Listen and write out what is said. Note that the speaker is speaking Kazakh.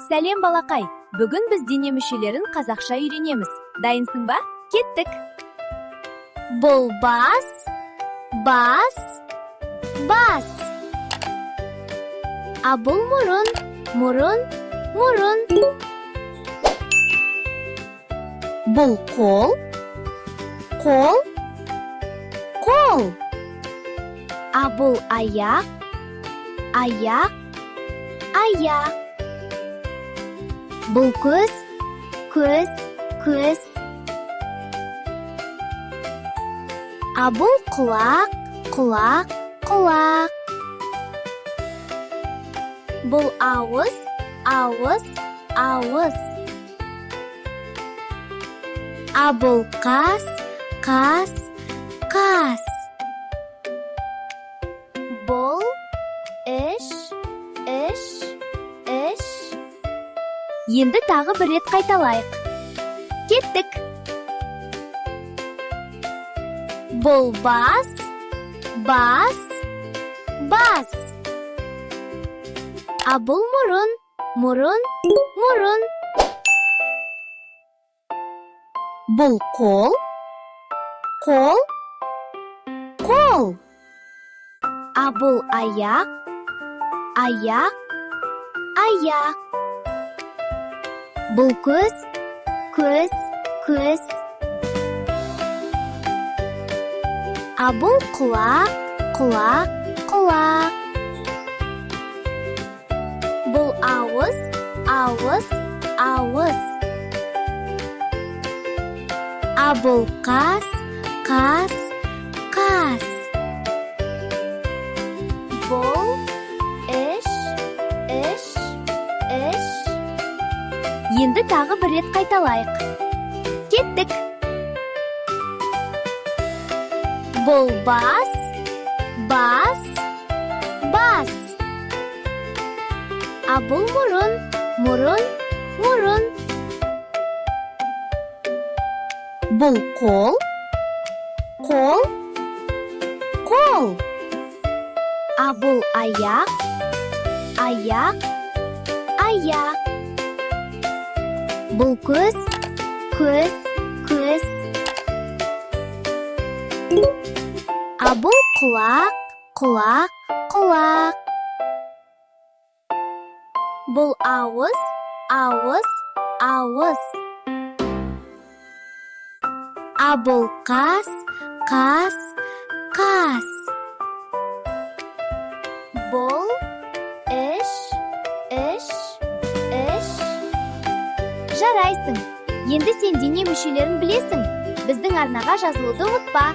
Сәлем балақай, бүгін біз дене мүшелерін қазақша үйренеміз. Дайынсың ба? Кеттік! Бұл бас, бас, бас. А бұл мұрын, мұрын, мұрын. Бұл қол, қол, қол. А бұл аяқ, аяқ, аяқ. Бұл көз, көз, көз. А бұл құлақ, құлақ, құлақ. Бұл ауыз, ауыз, ауыз. А бұл қас, қас, қас. Бұл іш, іш, іш. Енді тағы бір рет қайталайық. Кеттік! Бұл бас, бас, бас. А бұл мұрын, мұрын, мұрын. Бұл қол, қол, қол. А бұл аяқ, аяқ, аяқ. Бұл көз, көз, көз. А бұл құлақ, құлақ, құлақ. Бұл ауыз, ауыз, ауыз. А бұл қас, қас, қас. Бұл іш, іш, іш. Енді тағы бір рет қайталайық. Кеттік! Бұл бас, бас, бас. А бұл мұрын, мұрын, мұрын. Бұл қол, қол, қол. А бұл аяқ, аяқ, аяқ. Бұл көз, көз, көз. А бұл құлақ, құлақ, құлақ. Бұл ауыз, ауыз, ауыз. А бұл қас, қас, қас. Бұл іш, іш, іш. Жарайсың. Енді сен дене мүшелерін білесің. Біздің арнаға жазылуды ұмытпа.